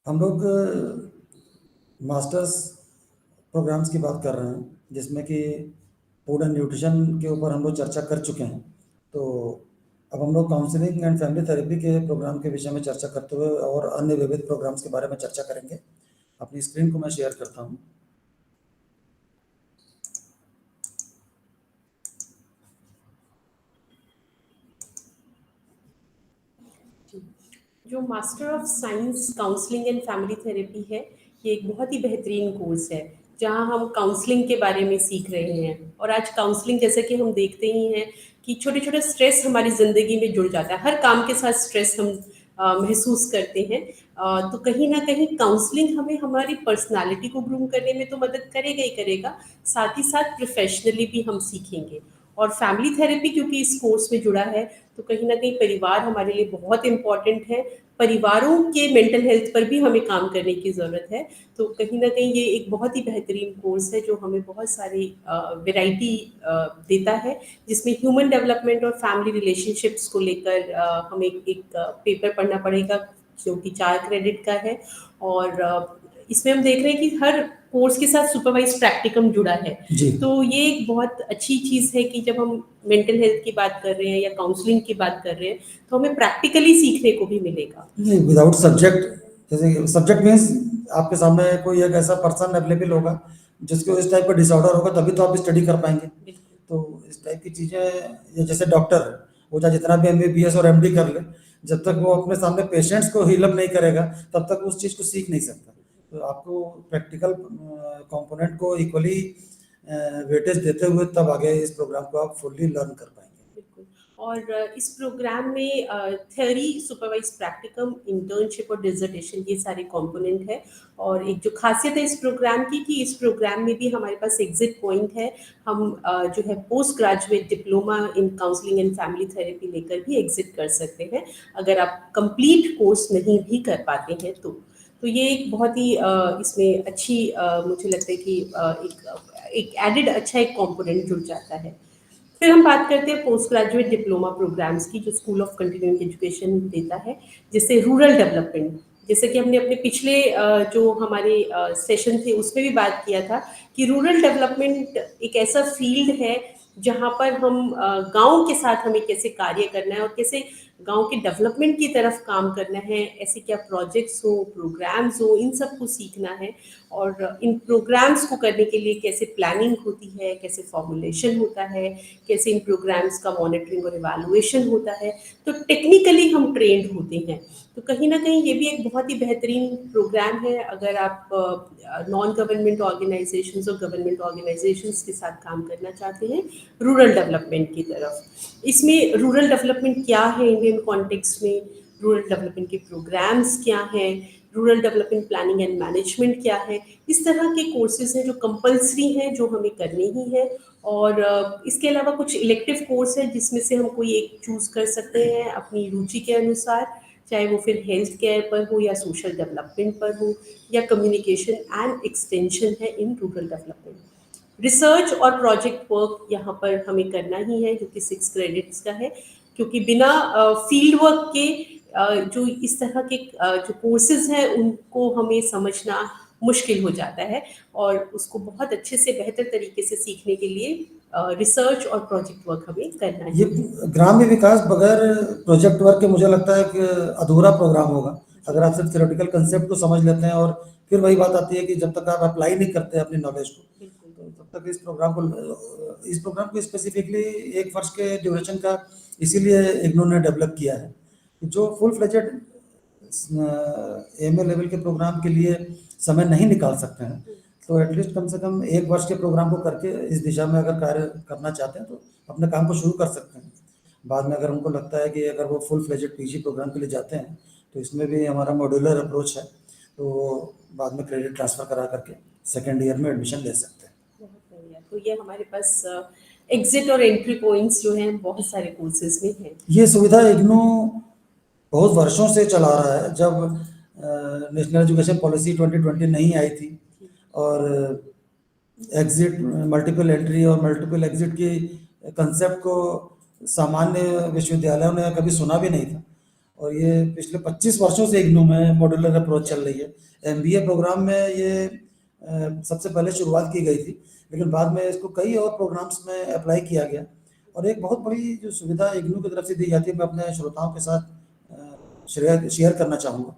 हम लोग masters programmes की बात कर रहे हैं, जिसमें कि फूड एंड न्यूट्रिशन के ऊपर हम लोग चर्चा कर चुके हैं। तो अब हम लोग काउंसलिंग एंड फैमिली थेरेपी के प्रोग्राम के विषय में चर्चा करते हुए और अन्य विविध प्रोग्राम्स के बारे में चर्चा करेंगे। अपनी स्क्रीन को मैं शेयर करता हूँ। जो master of science counselling and family therapy है, ये एक बहुत ही बेहतरीन कोर्स है जहाँ हम काउंसलिंग के बारे में सीख रहे हैं। और आज काउंसलिंग जैसे कि हम देखते ही हैं कि छोटे छोटे स्ट्रेस हमारी ज़िंदगी में जुड़ जाता है। हर काम के साथ स्ट्रेस हम महसूस करते हैं। तो कहीं ना कहीं काउंसलिंग हमें हमारी पर्सनालिटी को ग्रूम करने में तो मदद करेगा ही करेगा, साथ ही साथ प्रोफेशनली भी हम सीखेंगे। और फैमिली थेरेपी क्योंकि इस कोर्स में जुड़ा है, तो कहीं ना कहीं परिवार हमारे लिए बहुत इम्पॉर्टेंट है। परिवारों के मेंटल हेल्थ पर भी हमें काम करने की ज़रूरत है। तो कहीं ना कहीं ये एक बहुत ही बेहतरीन कोर्स है जो हमें बहुत सारी वैरायटी देता है, जिसमें ह्यूमन डेवलपमेंट और फैमिली रिलेशनशिप्स को लेकर हमें एक पेपर पढ़ना पड़ेगा जो कि 4 क्रेडिट का है। और इसमें हम देख रहे हैं कि हर कोर्स के साथ सुपरवाइज प्रैक्टिकम जुड़ा है। जी। तो ये एक बहुत अच्छी चीज़ है कि जब हम मेंटल हेल्थ की बात कर रहे हैं या काउंसलिंग की बात कर रहे हैं, तो हमें प्रैक्टिकली सीखने को भी मिलेगा। नहीं, विदाउट सब्जेक्ट, जैसे सब्जेक्ट मीन्स आपके सामने कोई एक ऐसा पर्सन अवेलेबल होगा जिसको इस टाइप का डिसऑर्डर होगा, तभी तो आप स्टडी कर पाएंगे। बिल्कुल। तो इस टाइप की चीज़ें, जैसे डॉक्टर है, वो चाहे जितना भी एमबीबीएस और एमडी कर ले, जब तक वो अपने सामने पेशेंट्स को हील अप नहीं करेगा, तब तक उस चीज़ को सीख नहीं सकता। तो आपको प्रैक्टिकल कंपोनेंट को इक्वली वेटेज देते हुए तब आगे इस प्रोग्राम को आप फुल्ली लर्न कर पाएंगे। बिल्कुल। और इस प्रोग्राम में थ्योरी, सुपरवाइज प्रैक्टिकम, इंटर्नशिप और डिसर्टेशन, ये सारे कंपोनेंट है। और एक जो खासियत है इस प्रोग्राम की कि इस प्रोग्राम में भी हमारे पास एग्जिट पॉइंट है। हम जो है post graduate diploma in counselling and family therapy लेकर भी एग्जिट कर सकते हैं, अगर आप कंप्लीट कोर्स नहीं भी कर पाते हैं तो ये एक बहुत ही इसमें अच्छी मुझे लगता है कि एक एडेड अच्छा एक कंपोनेंट जुड़ जाता है। फिर हम बात करते हैं पोस्ट ग्रेजुएट डिप्लोमा प्रोग्राम्स की, जो स्कूल ऑफ कंटिन्यूइंग एजुकेशन देता है, जैसे रूरल डेवलपमेंट। जैसे कि हमने अपने पिछले जो हमारे सेशन थे उसमें भी बात किया था कि रूरल डेवलपमेंट एक ऐसा फील्ड है जहाँ पर हम गांव के साथ हमें कैसे कार्य करना है और कैसे गांव के डेवलपमेंट की तरफ काम करना है, ऐसे क्या प्रोजेक्ट्स हो, प्रोग्राम्स हो, इन सब को सीखना है। और इन प्रोग्राम्स को करने के लिए कैसे प्लानिंग होती है, कैसे फॉर्मुलेशन होता है, कैसे इन प्रोग्राम्स का मॉनिटरिंग और इवैल्यूएशन होता है। तो टेक्निकली हम ट्रेंड होते हैं। तो कहीं ना कहीं ये भी एक बहुत ही बेहतरीन प्रोग्राम है अगर आप नॉन गवर्नमेंट ऑर्गेनाइजेशंस और गवर्नमेंट ऑर्गेनाइजेशंस के साथ काम करना चाहते हैं रूरल डेवलपमेंट की तरफ। इसमें रूरल डेवलपमेंट क्या है इंडियन कॉन्टेक्स्ट में, रूरल डेवलपमेंट के प्रोग्राम्स क्या हैं, rural development planning and management क्या है, इस तरह के कोर्सेज हैं जो कंपलसरी हैं, जो हमें करने ही है। और इसके अलावा कुछ इलेक्टिव कोर्स है जिसमें से हम कोई एक चूज़ कर सकते हैं अपनी रुचि के अनुसार, चाहे वो फिर हेल्थ केयर पर हो या सोशल डेवलपमेंट पर हो या कम्युनिकेशन एंड एक्सटेंशन है इन रूरल डेवलपमेंट। रिसर्च और प्रोजेक्ट वर्क यहाँ पर हमें करना ही है जो कि 6 क्रेडिट्स का है, क्योंकि बिना फील्ड वर्क के जो इस तरह के जो कोर्सेज हैं उनको हमें समझना मुश्किल हो जाता है। और उसको बहुत अच्छे से बेहतर तरीके से सीखने के लिए रिसर्च और प्रोजेक्ट वर्क हमें करना ये ही है। ग्राम्य विकास बगैर प्रोजेक्ट वर्क के मुझे लगता है कि अधूरा प्रोग्राम होगा। अगर आप सिर्फ थ्योरेटिकल कंसेप्ट को समझ लेते हैं, और फिर वही बात आती है कि जब तक आप अप्लाई नहीं करते अपनी नॉलेज को, बिल्कुल। तो तब तक इस प्रोग्राम को स्पेसिफिकली 1 वर्ष के ड्यूरेशन का इसीलिए इग्नू ने डेवलप किया है कि जो फुल फ्लेजेड एमए लेवल के प्रोग्राम के लिए समय नहीं निकाल सकते हैं, तो एटलीस्ट कम से कम 1 वर्ष के प्रोग्राम को करके इस दिशा में अगर कार्य करना चाहते हैं तो अपने काम को शुरू कर सकते हैं। बाद में अगर उनको लगता है कि अगर वो फुल फ्लेजेड पीजी प्रोग्राम के लिए जाते हैं, तो इसमें भी हमारा मॉड्यूलर अप्रोच है, तो वो बाद में क्रेडिट ट्रांसफ़र करा करके सेकेंड ईयर में एडमिशन ले सकते हैं। बहुत बढ़िया। तो ये हमारे पास एग्जिट और एंट्री पॉइंट्स जो हैं बहुत सारे कोर्सेज में हैं। ये सुविधा इग्नू बहुत वर्षों से चला रहा है। जब नेशनल एजुकेशन पॉलिसी 2020 नहीं आई थी, और एग्जिट, मल्टीपल एंट्री और मल्टीपल एग्जिट की कंसेप्ट को सामान्य विश्वविद्यालयों ने कभी सुना भी नहीं था, और ये पिछले 25 वर्षों से इग्नू में मॉड्यूलर अप्रोच चल रही है। एमबीए प्रोग्राम में ये सबसे पहले शुरुआत की गई थी, लेकिन बाद में इसको कई और प्रोग्राम्स में अप्लाई किया गया। और एक बहुत बड़ी जो सुविधा इग्नू की तरफ से दी जाती है, मैं अपने श्रोताओं के साथ शेयर करना चाहूँगा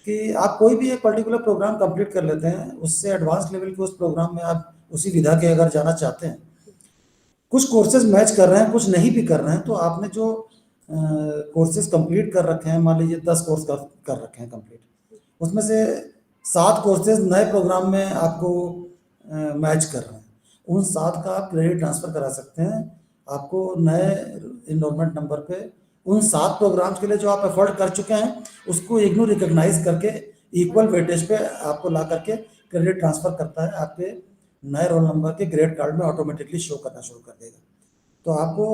कि आप कोई भी एक पर्टिकुलर प्रोग्राम कंप्लीट कर लेते हैं, उससे एडवांस लेवल के उस प्रोग्राम में आप उसी विधा के अगर जाना चाहते हैं, कुछ कोर्सेज मैच कर रहे हैं, कुछ नहीं भी कर रहे हैं, तो आपने जो कोर्सेज कंप्लीट कर रखे हैं, मान लीजिए 10 कोर्स कर रखे हैं कंप्लीट, उसमें से 7 कोर्सेज नए प्रोग्राम में आपको मैच कर रहे हैं, उन 7 का आप क्रेडिट ट्रांसफ़र करा सकते हैं आपको नए इनरोलमेंट नंबर पे। उन 7 प्रोग्राम्स के लिए जो आप एफर्ट कर चुके हैं, उसको इग्नू रिकॉग्नाइज करके इक्वल वेटेज पे आपको ला करके क्रेडिट ट्रांसफ़र करता है, आपके नए रोल नंबर के ग्रेड कार्ड में ऑटोमेटिकली शो करना शुरू कर देगा। तो आपको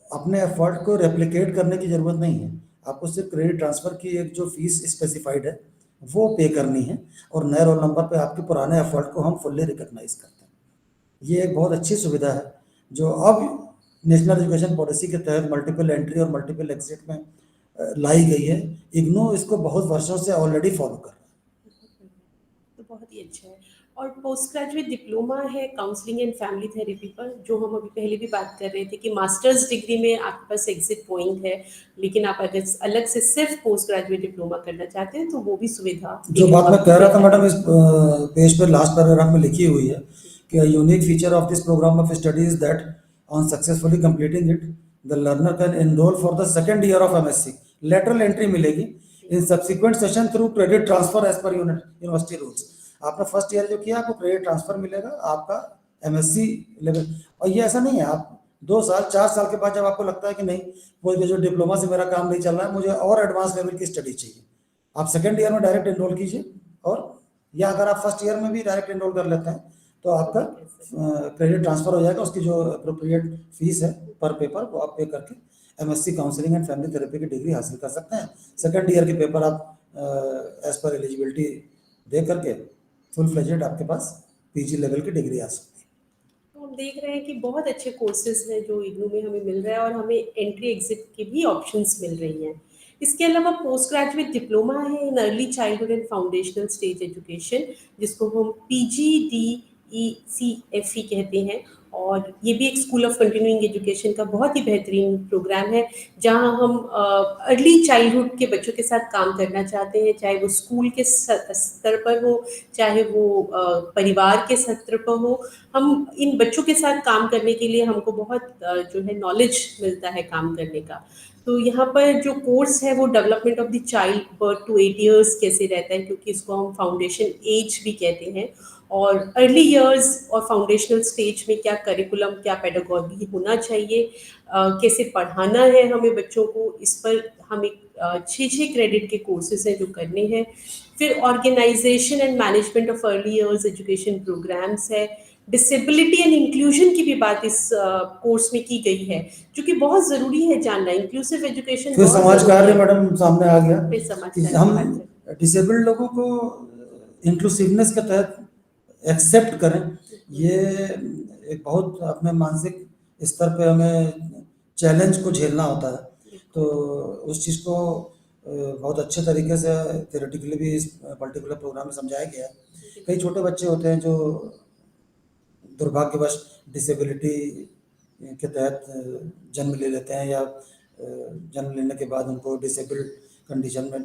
अपने एफर्ट को रेप्लिकेट करने की ज़रूरत नहीं है, आपको सिर्फ क्रेडिट ट्रांसफ़र की एक जो फीस स्पेसिफाइड है वो पे करनी है, और नए रोल नंबर पे आपके पुराने एफर्ट को हम फुल्ली रिकॉग्नाइज करते हैं। ये एक बहुत अच्छी सुविधा है जो अब नेशनल एजुकेशन पॉलिसी के तहत मल्टीपल एंट्री और मल्टीपल एग्जिट में लाई गई है। इग्नू इसको बहुत वर्षों से ऑलरेडी फॉलो कर रहा है। तो बहुत ही अच्छा है। और पोस्ट ग्रेजुएट डिप्लोमा है काउंसलिंग एंड फैमिली थेरेपी पर, जो हम अभी पहले भी बात कर रहे थे कि मास्टर्स डिग्री में आपके पास एग्जिट पॉइंट है, लेकिन आप अगर अलग से सिर्फ पोस्ट ग्रेजुएट डिप्लोमा करना चाहते हैं तो वो भी सुविधा जो बात मैं कह रहा था मैडम, इस पेज पर लास्ट पैराग्राफ में लिखी हुई है कि unique feature of this program of study is that on successfully completing it the learner can enroll for the second year of MSc, lateral entry मिलेगी in subsequent session through credit transfer as per university rules. आपने first year जो किया, आपको credit transfer मिलेगा आपका MSc level. और ये ऐसा नहीं है, आप 2 साल 4 साल के बाद जब आपको लगता है कि नहीं, वो जो डिप्लोमा से मेरा काम नहीं चल रहा है, मुझे और एडवांस लेवल की स्टडी चाहिए, आप सेकेंड ईयर में डायरेक्ट एनरोल कीजिए। और या अगर आप फर्स्ट ईयर में भी डायरेक्ट एनरोल कर लेते हैं तो आपका क्रेडिट ट्रांसफर हो जाएगा, उसकी जो अप्रोप्रिएट फीस है पर पेपर वो आप पे करके MSc counselling and family therapy की डिग्री हासिल कर सकते हैं। सेकेंड ईयर के पेपर आप एज पर एलिजिबिलिटी दे करके फुल फ्लेजेड आपके पास पीजी लेवल की डिग्री आ सकती है। तो हम देख रहे हैं कि बहुत अच्छे कोर्सेज हैं जो इग्नू में हमें मिल रहा है, और हमें एंट्री एग्जिट की भी ऑप्शंस मिल रही हैं। इसके अलावा पोस्ट ग्रेजुएट डिप्लोमा है इन early childhood and foundational stage education, जिसको हम PGDECFE कहते हैं, और ये भी एक स्कूल ऑफ कंटिन्यूइंग एजुकेशन का बहुत ही बेहतरीन प्रोग्राम है, जहां हम अर्ली चाइल्डहुड के बच्चों के साथ काम करना चाहते हैं, चाहे वो स्कूल के स्तर पर हो, चाहे वो परिवार के स्तर पर हो। हम इन बच्चों के साथ काम करने के लिए हमको बहुत जो है नॉलेज मिलता है काम करने का। तो यहाँ पर जो कोर्स है वो development of the child birth to 8 years कैसे रहता है, क्योंकि इसको हम फाउंडेशन एज भी कहते हैं, और अर्ली इयर्स और फाउंडेशनल स्टेज में क्या करिकुलम, क्या पेडागॉजी होना चाहिए, कैसे पढ़ाना है हमें बच्चों को, इस पर हमें 6 क्रेडिट के कोर्सेज हैं जो करने हैं। फिर organisation and management of early years education programmes है। डिसेबिलिटी एंड इंक्लूजन की भी बात इस कोर्स में की गई है, जो कि बहुत ज़रूरी है जानना। इंक्लूसिव एजुकेशन फिर समाज कार्य मैडम सामने आ गया फिर समाज कि कार्य हम डिसेबल्ड लोगों को इंक्लूसिवनेस के तहत एक्सेप्ट करें। ये एक बहुत अपने मानसिक स्तर पे हमें चैलेंज को झेलना होता है, तो उस चीज़ को बहुत अच्छे तरीके से थ्योरेटिकली भी इस पर्टिकुलर प्रोग्राम में समझाया गया है। कई छोटे बच्चे होते हैं जो दुर्भाग्यवश डिसेबिलिटी के तहत जन्म ले लेते हैं, या जन्म लेने के बाद उनको डिसेबल्ड कंडीशन में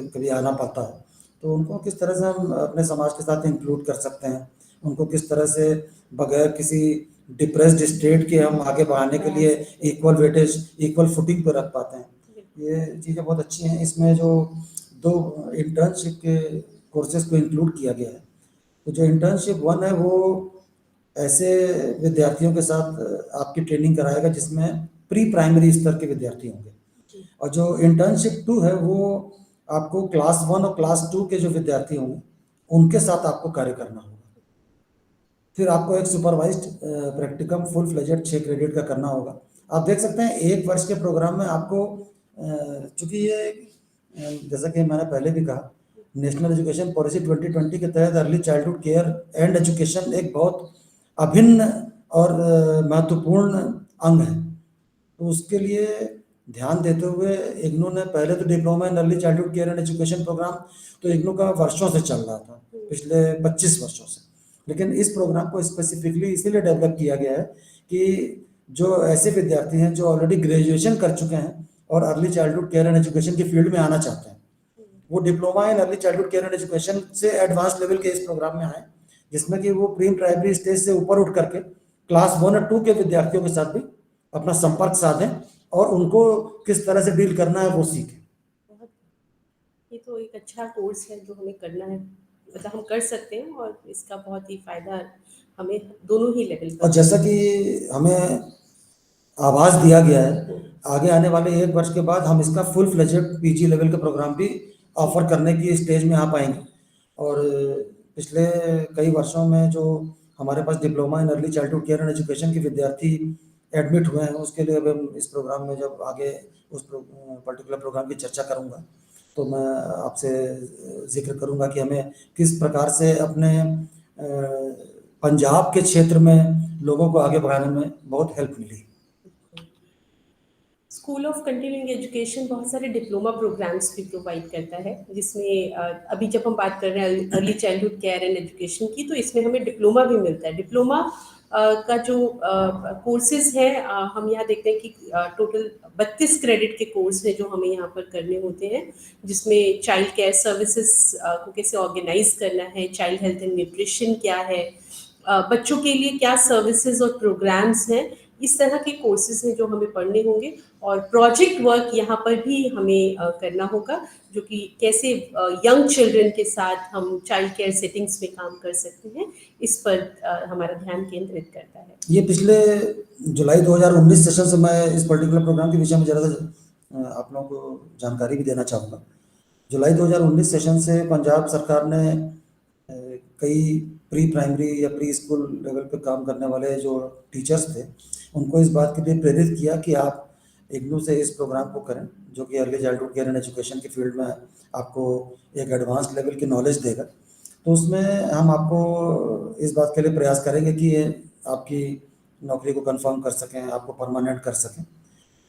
कभी आना पड़ता है, तो उनको किस तरह से हम अपने समाज के साथ इंक्लूड कर सकते हैं, उनको किस तरह से बगैर किसी डिप्रेस्ड स्टेट के हम आगे बढ़ाने के लिए इक्वल वेटेज, इक्वल फुटिंग पर रख पाते हैं, ये चीज़ें बहुत अच्छी हैं। इसमें जो 2 इंटर्नशिप के कोर्सेज को इंक्लूड किया गया है, तो जो इंटर्नशिप 1 है वो ऐसे विद्यार्थियों के साथ आपकी ट्रेनिंग कराएगा जिसमें प्री प्राइमरी स्तर के विद्यार्थी होंगे, और जो इंटर्नशिप 2 है वो आपको क्लास 1 और क्लास 2 के जो विद्यार्थी होंगे उनके साथ आपको कार्य करना होगा। फिर आपको एक supervised practicum full fledged 6 credit का करना होगा। आप देख सकते हैं 1 वर्ष के प्रोग्राम में आपको चूँकि ये जैसा कि मैंने पहले भी कहा, नेशनल एजुकेशन पॉलिसी 2020 के तहत early childhood care and education एक बहुत अभिन्न और महत्वपूर्ण अंग है, तो उसके लिए ध्यान देते हुए इग्नू ने पहले तो diploma in early childhood care and education programme तो इग्नू का वर्षों से चल रहा था, पिछले 25 वर्षों से। लेकिन इस प्रोग्राम को स्पेसिफिकली इसीलिए डेवलप किया गया है कि जो ऐसे विद्यार्थी हैं जो ऑलरेडी ग्रेजुएशन कर चुके हैं और early childhood care and education की फील्ड में आना चाहते हैं, वो diploma in early childhood care and education से एडवांस लेवल के इस प्रोग्राम में आए, जिसमें कि वो प्री प्राइमरी स्टेज से ऊपर उठ करके क्लास 1 और 2 के विद्यार्थियों के साथ भी अपना संपर्क साधें और उनको किस तरह से डील करना है वो सीखें। ये तो एक अच्छा कोर्स है जो हमें करना है, मतलब हम कर सकते हैं और इसका बहुत ही फायदा हमें दोनों ही लेवल और पर। जैसा कि हमें आभास दिया गया है, आगे आने वाले 1 वर्ष के बाद हम इसका फुल फ्लेजेड पीजी लेवल के प्रोग्राम भी ऑफर करने की स्टेज में आ पाएंगे। और पिछले कई वर्षों में जो हमारे पास diploma in early childhood care and education के विद्यार्थी एडमिट हुए हैं, उसके लिए अब हम इस प्रोग्राम में जब आगे उस पर्टिकुलर प्रोग्राम की चर्चा करूंगा तो मैं आपसे जिक्र करूंगा कि हमें किस प्रकार से अपने पंजाब के क्षेत्र में लोगों को आगे बढ़ाने में बहुत हेल्प मिली। स्कूल ऑफ कंटिन्यूइंग एजुकेशन बहुत सारे डिप्लोमा प्रोग्राम्स भी प्रोवाइड करता है, जिसमें अभी जब हम बात कर रहे हैं early childhood care and education की, तो इसमें हमें डिप्लोमा भी मिलता है। डिप्लोमा का जो कोर्सेज है, हम यहाँ देखते हैं कि टोटल 32 क्रेडिट के कोर्स हैं जो हमें यहाँ पर करने होते हैं, जिसमें चाइल्ड केयर सर्विसेज को कैसे ऑर्गेनाइज करना है, चाइल्ड हेल्थ एंड न्यूट्रिशन क्या है, बच्चों के लिए क्या सर्विसेज और प्रोग्राम्स हैं, इस तरह के कोर्सेज हैं जो हमें पढ़ने होंगे। और प्रोजेक्ट वर्क यहाँ पर भी हमें करना होगा, जो कि कैसे यंग चिल्ड्रन के साथ हम चाइल्ड केयर सेटिंग्स में काम कर सकते हैं, इस पर हमारा ध्यान केंद्रित करता है। ये पिछले जुलाई 2019 सेशन से मैं इस पर्टिकुलर प्रोग्राम के विषय में ज़रा आप लोगों को जानकारी भी देना चाहूँगा। जुलाई 2019 सेशन से पंजाब सरकार ने कई प्री प्राइमरी या प्री स्कूल लेवल पे काम करने वाले जो टीचर्स थे, उनको इस बात के लिए प्रेरित किया कि आप इग्नू से इस प्रोग्राम को करें, जो कि early childhood care and education की फील्ड में आपको एक एडवांस लेवल की नॉलेज देगा। तो उसमें हम आपको इस बात के लिए प्रयास करेंगे कि ये आपकी नौकरी को कंफर्म कर सकें, आपको परमानेंट कर सकें।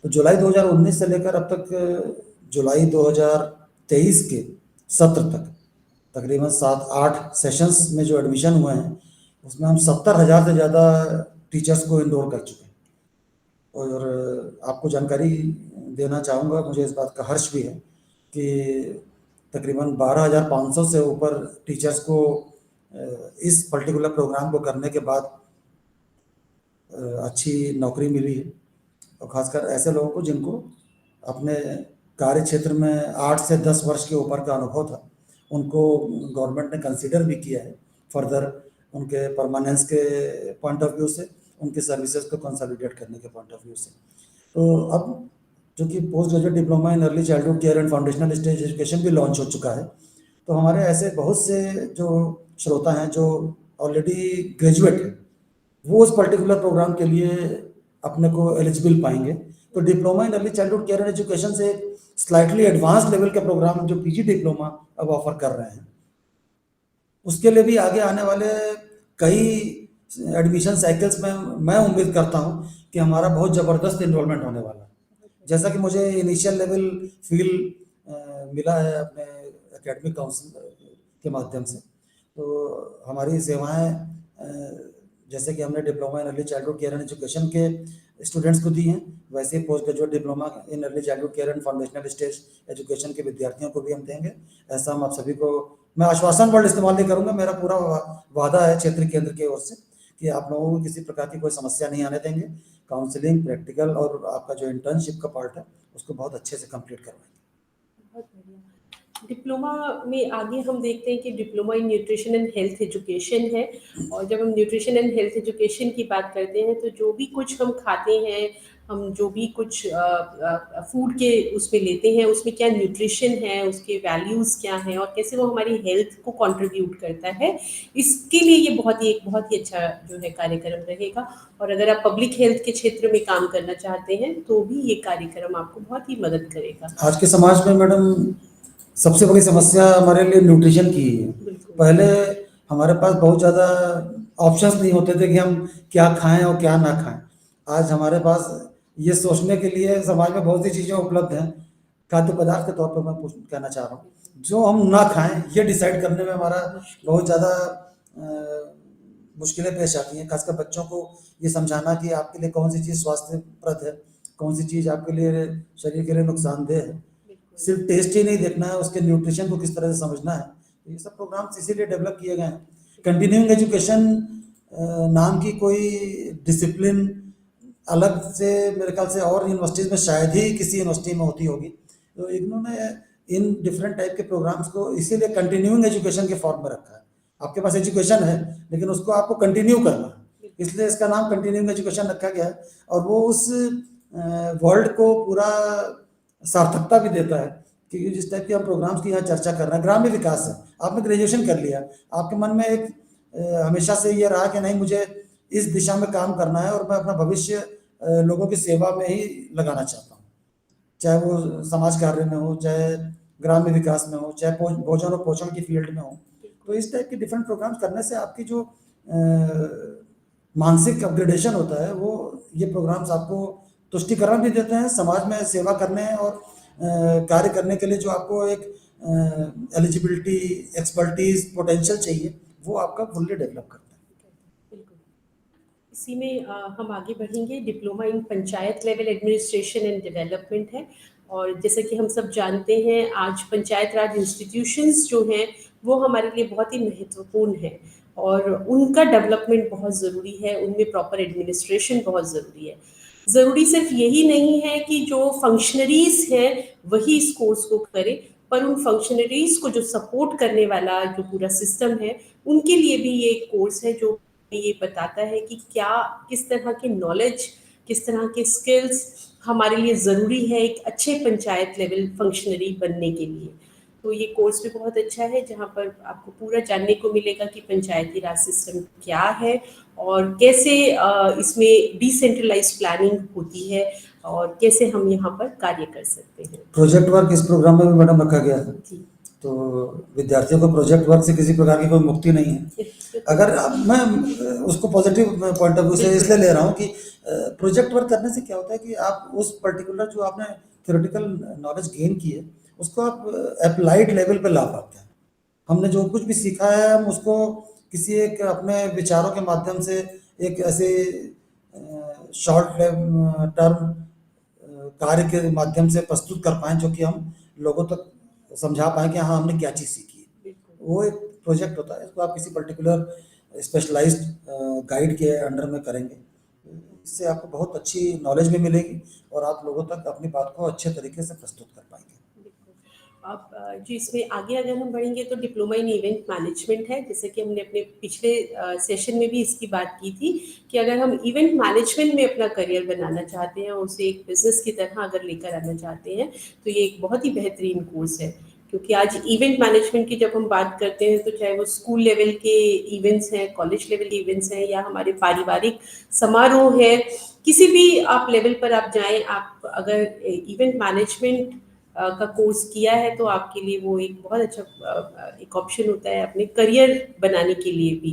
तो जुलाई 2019 से लेकर अब तक जुलाई 2023 के सत्र तक तकरीबन 7-8 सेशंस में जो एडमिशन हुए हैं, उसमें हम 70,000 से ज़्यादा टीचर्स को इनरोल कर चुके हैं। और आपको जानकारी देना चाहूँगा, मुझे इस बात का हर्ष भी है कि तकरीबन 12,500 से ऊपर टीचर्स को इस पर्टिकुलर प्रोग्राम को करने के बाद अच्छी नौकरी मिली है। और ख़ासकर ऐसे लोगों को जिनको अपने कार्य क्षेत्र में 8 से 10 वर्ष के ऊपर का अनुभव था, उनको गवर्नमेंट ने कंसीडर भी किया है फर्दर उनके परमानेंस के पॉइंट ऑफ व्यू से, उनके सर्विसेज को कंसोलिडेट करने के पॉइंट ऑफ व्यू से। तो अब जो कि post graduate diploma in early childhood care and foundational stage education भी लॉन्च हो चुका है। तो हमारे ऐसे बहुत से जो श्रोता हैं जो ऑलरेडी ग्रेजुएट हैं, वो उस पर्टिकुलर प्रोग्राम के लिए अपने को एलिजिबल पाएंगे। तो diploma in early childhood care and education से स्लाइटली एडवांस लेवल के प्रोग्राम जो पीजी डिप्लोमा अब ऑफर कर रहे हैं, उसके लिए भी आगे आने वाले कई एडमिशन साइकिल्स में मैं उम्मीद करता हूं कि हमारा बहुत ज़बरदस्त इन्रोलमेंट होने वाला है। जैसा कि मुझे इनिशियल लेवल फील मिला है अपने एकेडमिक काउंसिल के माध्यम से, तो हमारी सेवाएं जैसे कि हमने diploma in early childhood care and education के स्टूडेंट्स को दी हैं, वैसे post graduate diploma in early childhood care and foundational stage education के विद्यार्थियों को भी हम देंगे। ऐसा हम आप सभी को, मैं आश्वासन वर्ड इस्तेमाल नहीं करूंगा, मेरा पूरा वादा है क्षेत्रीय केंद्र की ओर से कि आप लोगों को किसी प्रकार की कोई समस्या नहीं आने देंगे। काउंसलिंग, प्रैक्टिकल और आपका जो इंटर्नशिप का पार्ट है उसको बहुत अच्छे से कंप्लीट करवाएंगे। बहुत बढ़िया। डिप्लोमा में आगे हम देखते हैं कि diploma in nutrition and health education है, और जब हम न्यूट्रिशन एंड हेल्थ एजुकेशन की बात करते हैं तो जो भी कुछ हम खाते हैं, हम जो भी कुछ फूड के उसमें लेते हैं, उसमें क्या न्यूट्रिशन है, उसके वैल्यूज़ क्या हैं और कैसे वो हमारी हेल्थ को कंट्रीब्यूट करता है, इसके लिए ये बहुत ही अच्छा जो है कार्यक्रम रहेगा। और अगर आप पब्लिक हेल्थ के क्षेत्र में काम करना चाहते हैं तो भी ये कार्यक्रम आपको बहुत ही मदद करेगा। आज के समाज में मैडम सबसे बड़ी समस्या हमारे लिए न्यूट्रिशन की है। पहले हमारे पास बहुत ज़्यादा ऑप्शंस नहीं होते थे कि हम क्या खाएं और क्या ना खाएं। आज हमारे पास ये सोचने के लिए समाज में बहुत सी चीज़ें उपलब्ध हैं। खाद्य पदार्थ के तौर पर मैं कहना चाह रहा हूँ, जो हम ना खाएँ ये डिसाइड करने में हमारा बहुत ज़्यादा मुश्किलें पेश आती हैं। खासकर बच्चों को ये समझाना कि आपके लिए कौन सी चीज़ स्वास्थ्यप्रद है, कौन सी चीज़ आपके लिए शरीर के लिए नुकसानदेह है। सिर्फ टेस्ट ही नहीं देखना है, उसके न्यूट्रिशन को किस तरह से समझना है। तो ये सब प्रोग्राम्स इसीलिए डेवलप किए गए हैं। कंटिन्यूइंग एजुकेशन नाम की कोई डिसिप्लिन अलग से मेरे ख्याल से और यूनिवर्सिटीज़ में शायद ही किसी यूनिवर्सिटी में होती होगी। तो इन्होंने इन डिफरेंट टाइप के प्रोग्राम्स को इसीलिए कंटिन्यूइंग एजुकेशन के फॉर्म में रखा है। आपके पास एजुकेशन है लेकिन उसको आपको कंटिन्यू करना है, इसलिए इसका नाम कंटिन्यूइंग एजुकेशन रखा गया है। और वो उस वर्ल्ड को पूरा सार्थकता भी देता है कि जिस टाइप के हम प्रोग्राम्स की यहाँ चर्चा कर रहे हैं। ग्राम्य विकास है, आपने ग्रेजुएशन कर लिया, आपके मन में एक हमेशा से ये रहा कि नहीं मुझे इस दिशा में काम करना है और मैं अपना भविष्य लोगों की सेवा में ही लगाना चाहता हूँ, चाहे वो समाज कार्य में हो, चाहे ग्राम्य विकास में हो, चाहे भोजन और पोषण की फील्ड में हो। तो इस टाइप के डिफरेंट प्रोग्राम्स करने से आपकी जो मानसिक अपग्रेडेशन होता है वो ये प्रोग्राम्स आपको तुष्टिकरण भी देते हैं, समाज में सेवा करने और कार्य करने के लिए जो आपको एक एलिजिबिलिटी, एक्सपर्टीज, पोटेंशियल चाहिए वो आपका फुल्ली डेवलप करता है। इसी में हम आगे बढ़ेंगे। Diploma in panchayat level administration and development है, और जैसा कि हम सब जानते हैं आज पंचायत राज इंस्टीट्यूशंस जो हैं वो हमारे लिए बहुत ही महत्वपूर्ण है और उनका डेवलपमेंट बहुत ज़रूरी है, उनमें प्रॉपर एडमिनिस्ट्रेशन बहुत ज़रूरी है। ज़रूरी सिर्फ यही नहीं है कि जो फंक्शनरीज हैं वही इस कोर्स को करें, पर उन फंक्शनरीज को जो सपोर्ट करने वाला जो पूरा सिस्टम है उनके लिए भी ये एक कोर्स है जो ये बताता है कि क्या किस तरह के नॉलेज, किस तरह के स्किल्स हमारे लिए ज़रूरी है एक अच्छे पंचायत लेवल फंक्शनरी बनने के लिए। तो ये कोर्स भी बहुत अच्छा है जहाँ पर आपको पूरा जानने को मिलेगा कि पंचायती राज सिस्टम क्या है और कैसे इसमें डिसेंट्रलाइज्ड प्लानिंग होती है और कैसे हम यहाँ पर कार्य कर सकते हैं। प्रोजेक्ट वर्क इस प्रोग्राम में भी मैडम रखा गया है, जी। तो विद्यार्थियों को प्रोजेक्ट वर्क से किसी प्रकार की कोई मुक्ति नहीं है। अगर मैं उसको पॉजिटिव पॉइंट ऑफ व्यू से इसलिए ले रहा हूँ कि प्रोजेक्ट वर्क करने से क्या होता है कि आप उस पर्टिकुलर जो आपने थ्योरेटिकल नॉलेज गेन की है उसको आप अप्लाइड लेवल पे ला पाते हैं। हमने जो कुछ भी सीखा है हम उसको किसी एक अपने विचारों के माध्यम से एक ऐसे शॉर्ट टर्म कार्य के माध्यम से प्रस्तुत कर पाएँ जो कि हम लोगों तक समझा पाएँ कि हाँ हमने क्या चीज़ सीखी है। वो एक प्रोजेक्ट होता है, इसको आप किसी पर्टिकुलर स्पेशलाइज्ड गाइड के अंडर में करेंगे, इससे आपको बहुत अच्छी नॉलेज भी मिलेगी और आप लोगों तक अपनी बात को अच्छे तरीके से प्रस्तुत कर पाएंगे। अब जो इसमें आगे अगर हम बढ़ेंगे तो डिप्लोमा इन इवेंट मैनेजमेंट है, जैसे कि हमने अपने पिछले सेशन में भी इसकी बात की थी कि अगर हम इवेंट मैनेजमेंट में अपना करियर बनाना चाहते हैं और उसे एक बिजनेस की तरह अगर लेकर आना चाहते हैं तो ये एक बहुत ही बेहतरीन कोर्स है। क्योंकि आज इवेंट मैनेजमेंट की जब हम बात करते हैं तो चाहे वो स्कूल लेवल के इवेंट्स हैं, कॉलेज लेवल के इवेंट्स हैं या हमारे पारिवारिक समारोह है, किसी भी आप लेवल पर आप जाएं, आप अगर इवेंट मैनेजमेंट का कोर्स किया है तो आपके लिए वो एक बहुत अच्छा एक ऑप्शन होता है अपने करियर बनाने के लिए भी।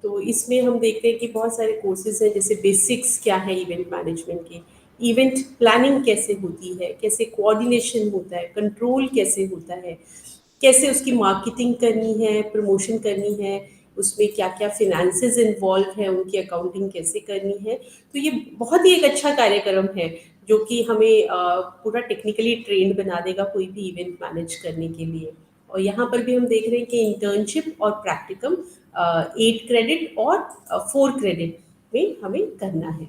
तो इसमें हम देखते हैं कि बहुत सारे कोर्सेज हैं, जैसे बेसिक्स क्या है इवेंट मैनेजमेंट के, इवेंट प्लानिंग कैसे होती है, कैसे कोऑर्डिनेशन होता है, कंट्रोल कैसे होता है, कैसे उसकी मार्केटिंग करनी है, प्रमोशन करनी है, उसमें क्या क्या फिनेंसेस इन्वॉल्व है, उनकी अकाउंटिंग कैसे करनी है। तो ये बहुत ही एक अच्छा कार्यक्रम है जो कि हमें पूरा टेक्निकली ट्रेंड बना देगा कोई भी इवेंट मैनेज करने के लिए। और यहाँ पर भी हम देख रहे हैं कि इंटर्नशिप और प्रैक्टिकम 8 क्रेडिट और 4 क्रेडिट में हमें करना है।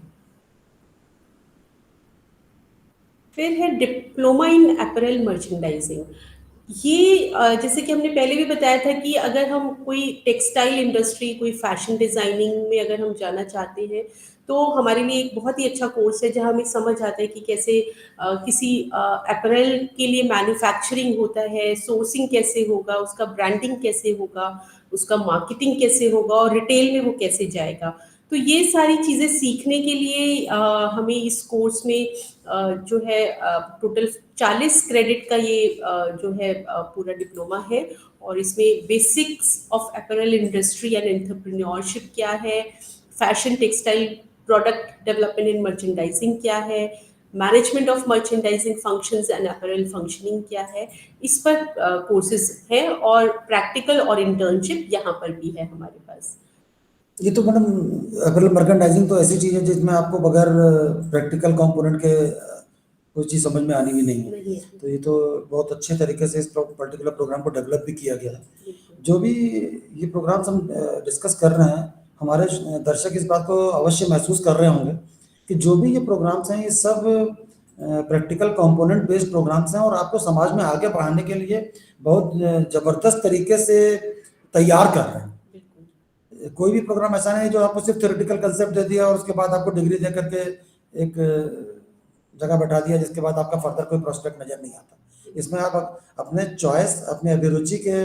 फिर है डिप्लोमा इन अपैरल मर्चेंडाइजिंग। ये जैसे कि हमने पहले भी बताया था कि अगर हम कोई टेक्सटाइल इंडस्ट्री, कोई फैशन डिज़ाइनिंग में अगर हम जाना चाहते हैं तो हमारे लिए एक बहुत ही अच्छा कोर्स है जहाँ हमें समझ आता है कि कैसे किसी अपैरल के लिए मैन्युफैक्चरिंग होता है, सोर्सिंग कैसे होगा, उसका ब्रांडिंग कैसे होगा, उसका मार्केटिंग कैसे होगा और रिटेल में वो कैसे जाएगा। तो ये सारी चीज़ें सीखने के लिए हमें इस कोर्स में जो है टोटल 40 क्रेडिट का ये जो है पूरा डिप्लोमा है और इसमें basics of apparel industry and entrepreneurship क्या है, fashion textile product development and merchandising क्या है, management of merchandising functions and apparel functioning क्या है, इस पर कोर्सेज है और प्रैक्टिकल और इंटर्नशिप यहाँ पर भी है हमारे पास। ये तो मैडम अपैरल मर्केंडाइजिंग तो ऐसी चीज़ है जिसमें आपको बगैर प्रैक्टिकल कंपोनेंट के कोई चीज़ समझ में आनी भी नहीं है। नहीं है। तो ये तो बहुत अच्छे तरीके से इस पर्टिकुलर प्रोग्राम को डेवलप भी किया गया है। बिल्कुल। जो भी ये प्रोग्राम्स हम डिस्कस कर रहे हैं, हमारे दर्शक इस बात को अवश्य महसूस कर रहे होंगे कि जो भी ये प्रोग्राम्स हैं, ये सब प्रैक्टिकल कंपोनेंट बेस्ड प्रोग्राम्स हैं और आपको समाज में आगे बढ़ाने के लिए बहुत ज़बरदस्त तरीके से तैयार कर रहे हैं। बिल्कुल। कोई भी प्रोग्राम ऐसा नहीं है जो आपको सिर्फ थ्योरेटिकल कंसेप्ट दे दिया और उसके बाद आपको डिग्री दे करके एक जगह बैठा दिया जिसके बाद आपका फर्दर कोई प्रोस्पेक्ट नजर नहीं आता। इसमें आप अपने चॉइस, अपने अभिरुचि के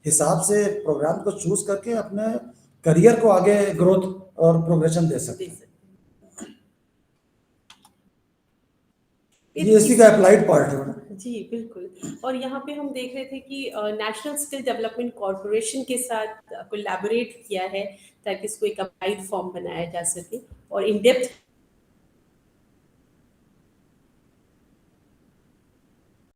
हिसाब से प्रोग्राम को चूज करके अपने करियर को आगे ग्रोथ और प्रोग्रेशन दे सकते दे हैं। सकते हैं। ये इसी का अप्लाइड पार्ट है मैडम। जी बिल्कुल। और यहाँ पे हम देख रहे थे कि नेशनल स्किल डेवलपमेंट कॉरपोरेशन के साथ कोलैबोरेट किया है ताकि इसको एक अप्लाइड फॉर्म बनाया जा सके और इन डेप्थ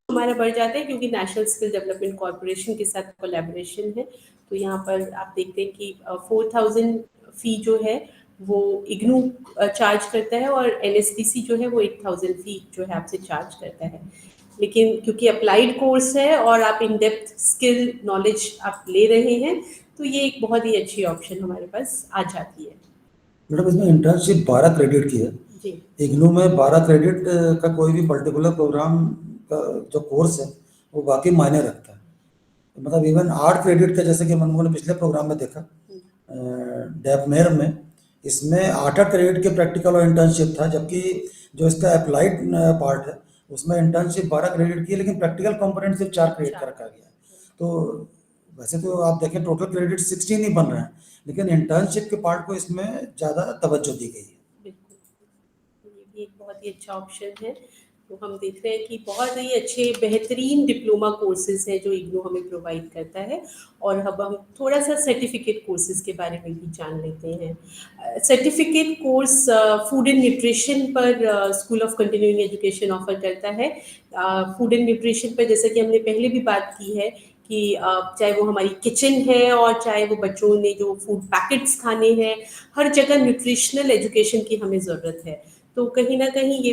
हमारा बढ़ जाता है क्योंकि नेशनल स्किल डेवलपमेंट कॉरपोरेशन के साथ कोलैबोरेशन है। तो यहाँ पर आप देखते हैं कि 4000 फी जो है वो इग्नू चार्ज करता है और एनएसडीसी जो है वो 8000 फी जो है आपसे चार्ज करता है। लेकिन क्योंकि अप्लाइड कोर्स है और आप इन डेप्थ स्किल नॉलेज आप ले रहे हैं तो ये एक बहुत ही अच्छी ऑप्शन हमारे पास आ जाती है। मैडम इसमें इंटर्नशिप 12 क्रेडिट की है। जी। इग्नू में 12 क्रेडिट का कोई भी पर्टिकुलर प्रोग्राम का जो कोर्स है वो बाकी मायने रखता है। मतलब इवन 8 क्रेडिट का, जैसे कि हम लोगों ने पिछले प्रोग्राम में देखा डैपमेर में, इसमें 8 क्रेडिट के प्रैक्टिकल और इंटर्नशिप था, जबकि जो इसका अप्लाइड पार्ट है उसमें इंटर्नशिप 12 क्रेडिट की है लेकिन प्रैक्टिकल कंपोनेंट सिर्फ 4 क्रेडिट का रखा गया है। तो वैसे तो आप देखें टोटल क्रेडिट 16 ही बन रहे हैं, लेकिन इंटर्नशिप के पार्ट को इसमें ज़्यादा तवज्जो दी गई है। बिल्कुल, ये भी एक बहुत ही अच्छा ऑप्शन है। तो हम देख रहे हैं कि बहुत ही अच्छे बेहतरीन डिप्लोमा कोर्सेज़ हैं जो इग्नू हमें प्रोवाइड करता है। और अब हम थोड़ा-सा सर्टिफ़िकेट कोर्सेज़ के बारे में भी जान लेते हैं। Certificate course food and nutrition पर school of continuing education offer करता है। फूड एंड न्यूट्रिशन पर जैसा कि हमने पहले भी बात की है कि चाहे वो हमारी किचन है और चाहे वो बच्चों ने जो फूड पैकेट्स खाने हैं, हर जगह न्यूट्रिशनल एजुकेशन की हमें ज़रूरत है। तो कहीं न कहीं ये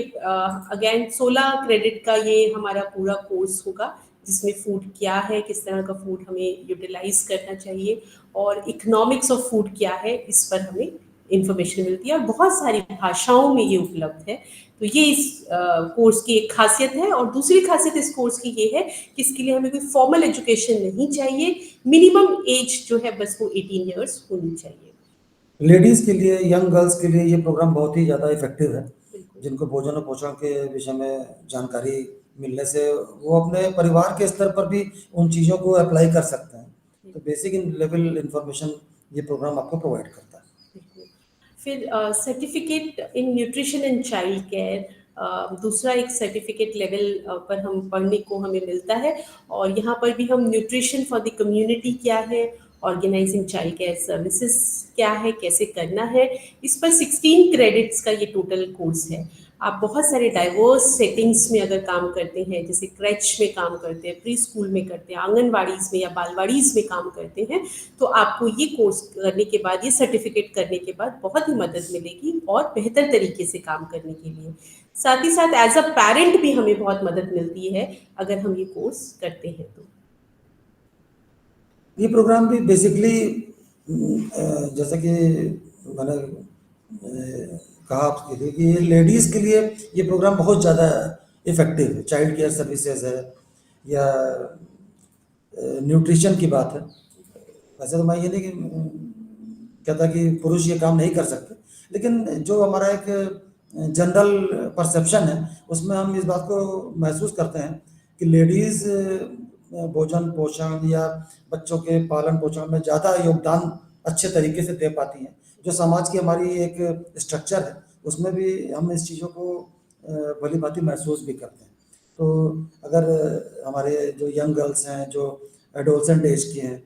अगेन 16 क्रेडिट का ये हमारा पूरा कोर्स होगा जिसमें फूड क्या है, किस तरह का फूड हमें यूटिलाइज़ करना चाहिए और इकोनॉमिक्स ऑफ फूड क्या है, इस पर हमें इन्फॉर्मेशन मिलती है और बहुत सारी भाषाओं में ये उपलब्ध है। तो ये इस कोर्स की एक खासियत है। और दूसरी खासियत इस कोर्स की ये है कि इसके लिए हमें कोई फॉर्मल एजुकेशन नहीं चाहिए, मिनिमम एज जो है बस वो 18 ईयर्स होनी चाहिए। लेडीज़ के लिए, यंग गर्ल्स के लिए ये प्रोग्राम बहुत ही ज़्यादा इफेक्टिव है। बिल्कुल। जिनको भोजन और पोषण के विषय में जानकारी मिलने से वो अपने परिवार के स्तर पर भी उन चीज़ों को अप्लाई कर सकते हैं। तो बेसिक लेवल इंफॉर्मेशन ये प्रोग्राम आपको प्रोवाइड करता है। बिल्कुल। फिर certificate in nutrition and child care, दूसरा एक सर्टिफिकेट लेवल पर हम पढ़ने को हमें मिलता है। और यहाँ पर भी हम न्यूट्रिशन फॉर द कम्युनिटी क्या है, ऑर्गेनाइजिंग चाइल्ड केयर सर्विसेज क्या है, कैसे करना है, इस पर 16 क्रेडिट्स का ये टोटल कोर्स है। आप बहुत सारे डाइवर्स सेटिंग्स में अगर काम करते हैं, जैसे क्रैच में काम करते हैं, प्री स्कूल में करते हैं, आंगनवाड़ीज़ में या बालवाड़ीज़ में काम करते हैं, तो आपको ये कोर्स करने के बाद, ये सर्टिफिकेट करने के बाद बहुत ही मदद मिलेगी और बेहतर तरीके से काम करने के लिए। साथ ही साथ एज अ पेरेंट भी हमें बहुत मदद मिलती है अगर हम ये कोर्स करते हैं तो। ये प्रोग्राम भी बेसिकली जैसा कि मैंने कहा आपके लिए कि लेडीज़ के लिए ये प्रोग्राम बहुत ज़्यादा इफेक्टिव है। चाइल्ड केयर सर्विसेज है या न्यूट्रिशन की बात है। वैसे तो मैं ये नहीं कहता कि पुरुष ये काम नहीं कर सकते, लेकिन जो हमारा एक जनरल परसेप्शन है उसमें हम इस बात को महसूस करते हैं कि लेडीज़ भोजन पोषण या बच्चों के पालन पोषण में ज़्यादा योगदान अच्छे तरीके से दे पाती हैं। जो समाज की हमारी एक स्ट्रक्चर है उसमें भी हम इस चीज़ों को भली भांति महसूस भी करते हैं। तो अगर हमारे जो यंग गर्ल्स हैं, जो एडोलसेंट एज की हैं,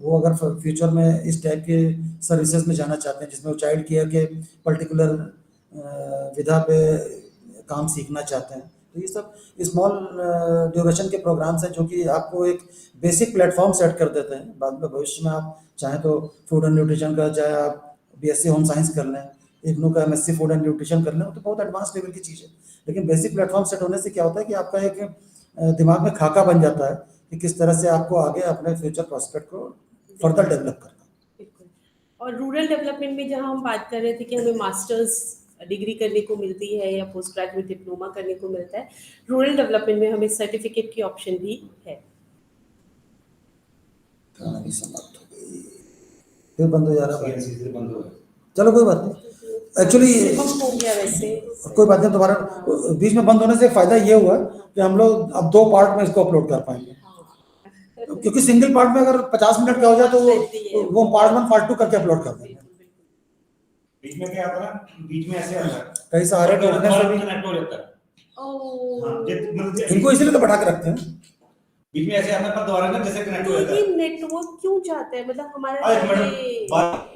वो अगर फ्यूचर में इस टाइप के सर्विसेज में जाना चाहते हैं जिसमें वो चाइल्ड केयर के पर्टिकुलर विधा पे काम सीखना चाहते हैं, तो ये सब स्मॉल ड्यूरेशन के प्रोग्राम्स हैं जो कि आपको एक बेसिक प्लेटफॉर्म सेट कर देते हैं। बाद में भविष्य में आप चाहें तो फूड एंड न्यूट्रिशन का, चाहे आप बीएससी होम साइंस कर लें, इग्नू का एमएससी फूड एंड न्यूट्रिशन कर लें, तो बहुत एडवांस लेवल की चीज़ है। लेकिन बेसिक प्लेटफॉर्म सेट होने से क्या होता है कि आपका एक दिमाग में खाका बन जाता है कि किस तरह से आपको आगे अपने फ्यूचर प्रोस्पेक्ट को फर्दर डेवलप करना। बिल्कुल। और रूरल डेवलपमेंट में जहाँ हम बात कर रहे थे कि हमें मास्टर्स डिग्री करने को मिलती है या पोस्ट ग्रेजुएट डिप्लोमा करने को मिलता है, रूरल डेवलपमेंट में हमें सर्टिफिकेट की ऑप्शन भी है। कहानी समाप्त हो गई, फिर बंद हो जा रहा है। CNC से बंद हो गया। चलो कोई बात नहीं, एक्चुअली हो गया वैसे। कोई बात नहीं, तुम्हारा बीच में बंद होने से फायदा ये हुआ कि हम लोग अब 2 पार्ट में इसको अपलोड कर पाएंगे, क्योंकि सिंगल पार्ट में अगर 50 मिनट का हो जाए तो वो पार्ट 1 पार्ट 2 करके अपलोड कर देंगे। बीच में क्या आता है ना, बीच में ऐसे आता है, कई सहारे टूटने से भी कनेक्ट हो जाता है। ओह। इनको इसलिए तो बैठा के रखते हैं। बीच में ऐसे आता है पर दोबारा ना जैसे कनेक्ट हो जाता है। लेकिन नेटवर्क क्यों जाता है, मतलब हमारा एक मिनट ये बात